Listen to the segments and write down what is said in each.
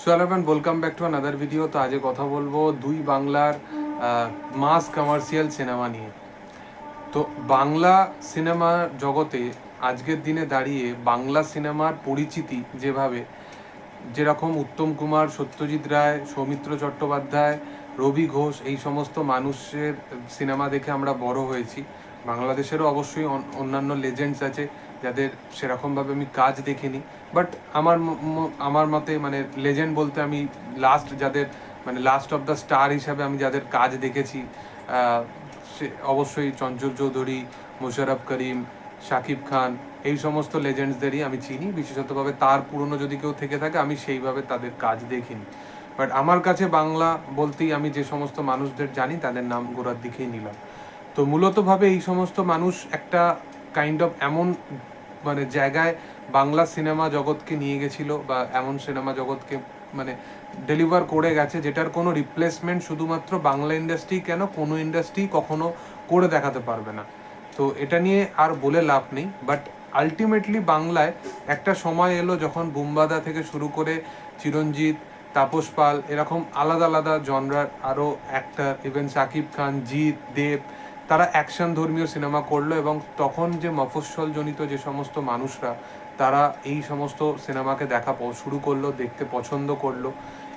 So hello and welcome back to another video. তো আজকে কথা বলবো দুই বাংলার মাস কমার্শিয়াল সিনেমা নিয়ে। তো বাংলা সিনেমা জগতে আজকের দিনে দাঁড়িয়ে বাংলা সিনেমার পরিচিতি যেরকম উত্তম কুমার, সত্যজিৎ রায়, সৌমিত্র চট্টোপাধ্যায়, রবি ঘোষ, এই সমস্ত মানুষের সিনেমা দেখে আমরা বড় হয়েছি। বাংলাদেশেরও অবশ্যই অন্যান্য লেজেন্ডস আছে যাদের সেরকমভাবে আমি কাজ দেখিনি, বাট আমার মতে মানে লেজেন্ড বলতে আমি লাস্ট অফ দ্য স্টার হিসাবে আমি যাদের কাজ দেখেছি সে অবশ্যই চঞ্চল চৌধুরী, মোশাররফ করিম, শাকিব খান, এই সমস্ত লেজেন্ডসদেরই আমি চিনি। বিশেষতভাবে তার পুরনো যদি কেউ থেকে থাকে আমি সেইভাবে তাদের কাজ দেখিনি, বাট আমার কাছে বাংলা বলতেই আমি যে সমস্ত মানুষদের জানি তাদের নাম গোড়ার দিকেই নিলাম। তো মূলতভাবে এই সমস্ত মানুষ একটা কাইন্ড অফ এমন মানে জায়গায় বাংলা সিনেমা জগৎকে নিয়ে গেছিল, বা এমন সিনেমা জগৎকে মানে ডেলিভার করে গেছে যেটার কোনো রিপ্লেসমেন্ট শুধুমাত্র বাংলা ইন্ডাস্ট্রি কেন কোনো ইন্ডাস্ট্রি কখনো করে দেখাতে পারবে না। তো এটা নিয়ে আর বলে লাভ নেই, বাট আলটিমেটলি বাংলায় একটা সময় এলো যখন বুম্বাদা থেকে শুরু করে চিরঞ্জিত, তাপস পাল, এরকম আলাদা আলাদা জনরার আরও অ্যাক্টর, ইভেন শাকিব খান, জিৎ, দেব, তারা অ্যাকশন ধর্মীয় সিনেমা করলো, এবং তখন যে মফস্বল জনিত যে সমস্ত মানুষরা তারা এই সমস্ত সিনেমাকে দেখা শুরু করলো, দেখতে পছন্দ করলো,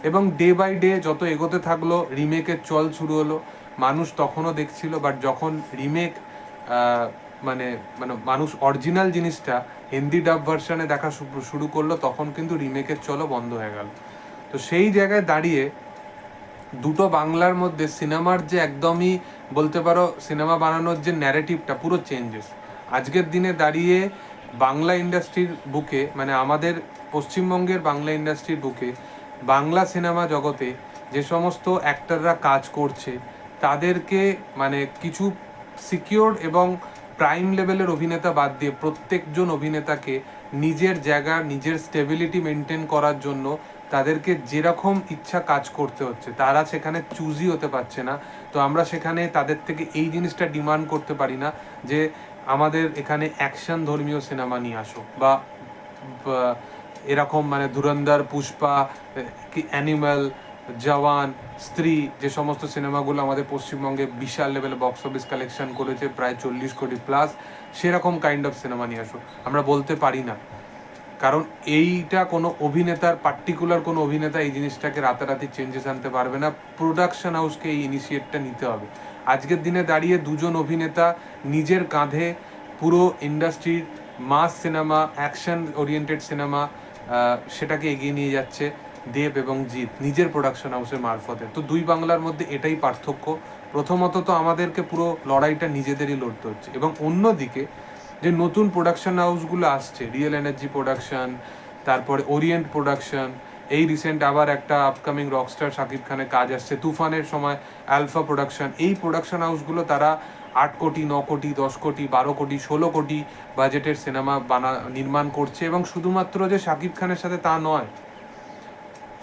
এবং ডে বাই ডে যত এগোতে থাকলো রিমেকের চল শুরু হলো। মানুষ তখনও দেখছিল, বাট যখন রিমেক মানে মানে মানুষ অরিজিনাল জিনিসটা হিন্দি ডাব ভার্সনে দেখা শুরু করলো, তখন কিন্তু রিমেকের চলও বন্ধ হয়ে গেল। তো সেই জায়গায় দাঁড়িয়ে দুটো বাংলার মধ্যে সিনেমার যে একদমই বলতে পারো সিনেমা বানানোর যে ন্যারেটিভটা পুরো চেঞ্জেস। আজকের দিনে দাঁড়িয়ে বাংলা ইন্ডাস্ট্রির বুকে মানে আমাদের পশ্চিমবঙ্গের বাংলা ইন্ডাস্ট্রির বুকে বাংলা সিনেমা জগতে যে সমস্ত অ্যাক্টররা কাজ করছে তাদেরকে মানে কিছু সিকিওরড এবং প্রাইম লেভেলের অভিনেতা বাদ দিয়ে প্রত্যেকজন অভিনেতাকে নিজের জায়গা, নিজের স্টেবিলিটি মেনটেন করার জন্য তাদেরকে যেরকম ইচ্ছা কাজ করতে হচ্ছে, তারা সেখানে চুজই হতে পারছে না। তো আমরা সেখানে তাদের থেকে এই জিনিসটা ডিমান্ড করতে পারি না যে আমাদের এখানে অ্যাকশন ধর্মীয় সিনেমা নিয়ে আসো, বা এরকম মানে ধুরন্ধর, পুষ্পা, অ্যানিমাল, জওয়ান, স্ত্রী, যে সমস্ত সিনেমাগুলো আমাদের পশ্চিমবঙ্গে বিশাল লেভেলে বক্স অফিস কালেকশন করেছে প্রায় 40 কোটি প্লাস, সেরকম কাইন্ড অফ সিনেমা নিয়ে আসো, আমরা বলতে পারি না। কারণ এইটা কোনো অভিনেতার পার্টিকুলার কোনো অভিনেতা এই জিনিসটাকে রাতারাতি চেঞ্জেস আনতে পারবে না, প্রোডাকশন হাউসকে এই ইনিশিয়েটটা নিতে হবে। আজকের দিনে দাঁড়িয়ে দুজন অভিনেতা নিজের কাঁধে পুরো ইন্ডাস্ট্রির মাস সিনেমা, অ্যাকশন ওরিয়েন্টেড সিনেমা সেটাকে এগিয়ে নিয়ে যাচ্ছে দেব এবং জিৎ নিজের প্রোডাকশন হাউসের মারফতে। তো দুই বাংলার মধ্যে এটাই পার্থক্য। প্রথমত তো আমাদেরকে পুরো লড়াইটা নিজেদেরই লড়তে হচ্ছে, এবং অন্যদিকে যে নতুন প্রোডাকশন হাউসগুলো আসছে, রিয়েল এনার্জি প্রোডাকশন, তারপরে ওরিয়েন্ট প্রোডাকশন, এই রিসেন্ট আবার একটা আপকামিং রকস্টার শাকিব খানের কাজ আসছে, তুফানের সময় আলফা প্রোডাকশন, এই প্রোডাকশন হাউসগুলো তারা 8 কোটি, 9 কোটি, 10 কোটি, 12 কোটি, 16 কোটি বাজেটের সিনেমা নির্মাণ করছে, এবং শুধুমাত্র যে শাকিব খানের সাথে তা নয়,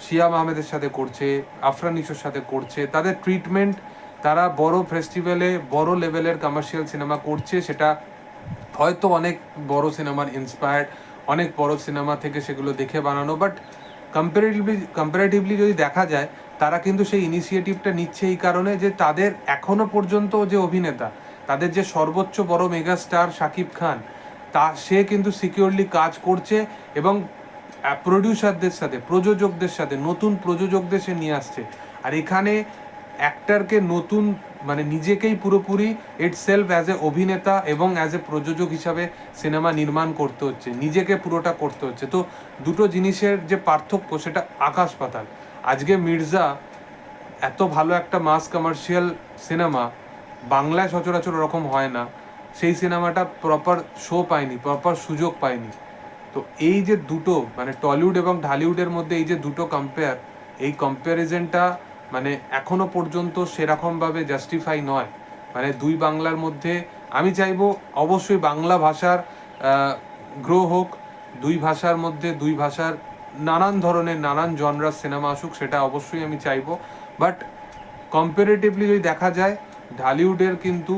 শিয়াম আহমেদের সাথে করছে, আফরান নিশোর সাথে করছে। তাদের ট্রিটমেন্ট, তারা বড় ফেস্টিভ্যালে বড় লেভেলের কমার্শিয়াল সিনেমা করছে, সেটা হয়তো অনেক বড় সিনেমার ইন্সপায়ার্ড, অনেক বড় সিনেমা থেকে সেগুলো দেখে বানানো, বাট কম্পারেটিভলি যদি দেখা যায় তারা কিন্তু সেই ইনিশিয়েটিভটা নিচ্ছে এই কারণে যে তাদের এখনো পর্যন্ত যে অভিনেতা, তাদের যে সর্বোচ্চ বড় মেগাস্টার শাকিব খান, সে কিন্তু সিকিউরলি কাজ করছে, এবং প্রডিউসারদের সাথে, প্রযোজকদের সাথে, নতুন প্রযোজকদের সে নিয়ে আসছে। আর এখানে অ্যাক্টরকে নতুন মানে নিজেকেই পুরোপুরি ইটসেলফ অ্যাজ এ অভিনেতা এবং অ্যাজ এ প্রযোজক হিসাবে সিনেমা নির্মাণ করতে হচ্ছে, নিজেকে পুরোটা করতে হচ্ছে। তো দুটো জিনিসের যে পার্থক্য সেটা আকাশ পাতাল। আজকে মির্জা এত ভালো একটা মাস কমার্শিয়াল সিনেমা বাংলায় সচরাচর ওরকম হয় না, সেই সিনেমাটা প্রপার শো পায়নি, প্রপার সুযোগ পায়নি। তো এই যে দুটো মানে টলিউড এবং ঢালিউডের মধ্যে এই যে দুটো এই কম্প্যারিজনটা মানে এখনো পর্যন্ত সেরকমভাবে জাস্টিফাই নয়। মানে দুই বাংলার মধ্যে আমি চাইবো অবশ্যই বাংলা ভাষার গ্রো হোক, দুই ভাষার মধ্যে দুই ভাষার নানান ধরনের নানান জনরার সিনেমা আসুক, সেটা অবশ্যই আমি চাইবো। বাট কম্পারেটিভলি যদি দেখা যায় ঢালিউডের কিন্তু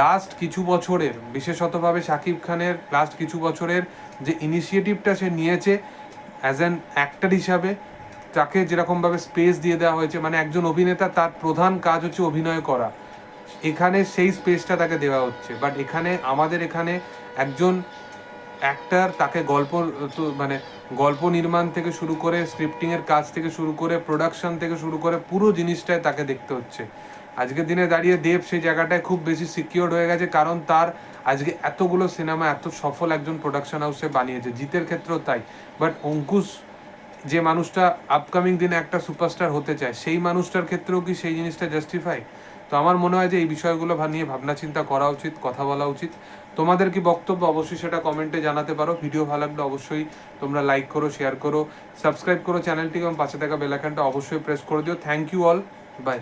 লাস্ট কিছু বছরের, বিশেষতভাবে শাকিব খানের লাস্ট কিছু বছরের যে ইনিশিয়েটিভটা সে নিয়েছে অ্যাজ অ্যান অ্যাক্টর হিসাবে, তাকে যেরকমভাবে স্পেস দিয়ে দেওয়া হয়েছে, মানে একজন অভিনেতা তার প্রধান কাজ হচ্ছে অভিনয় করা, এখানে সেই স্পেসটা তাকে দেওয়া হচ্ছে। বাট এখানে আমাদের এখানে একজন অ্যাক্টার, তাকে মানে গল্প নির্মাণ থেকে শুরু করে স্ক্রিপ্টিংয়ের কাজ থেকে শুরু করে প্রোডাকশন থেকে শুরু করে পুরো জিনিসটাই তাকে দেখতে হচ্ছে। আজকের দিনে দাঁড়িয়ে দেব সেই জায়গাটায় খুব বেশি সিকিওর হয়ে গেছে, কারণ তার আজকে এতগুলো সিনেমা এত সফল একজন প্রোডাকশন হাউসে বানিয়েছে, জিতের ক্ষেত্রেও তাই। বাট অঙ্কুশ যে মানুষটা আপকামিং দিনে একটা সুপারস্টার হতে চায়, সেই মানুষটার ক্ষেত্রেও কি সেই জিনিসটা জাস্টিফাই? তো আমার মনে হয় যে এই বিষয়গুলো নিয়ে ভাবনা চিন্তা করা উচিত, কথা বলা উচিত। তোমাদের কি বক্তব্য অবশ্যই সেটা কমেন্টে জানাতে পারো। ভিডিও ভালো লাগলে অবশ্যই তোমরা লাইক করো, শেয়ার করো, সাবস্ক্রাইব করো চ্যানেলটিকে এবং পাশে থাকা বেল আইকনটা অবশ্যই প্রেস করে দিও। Thank you all, by.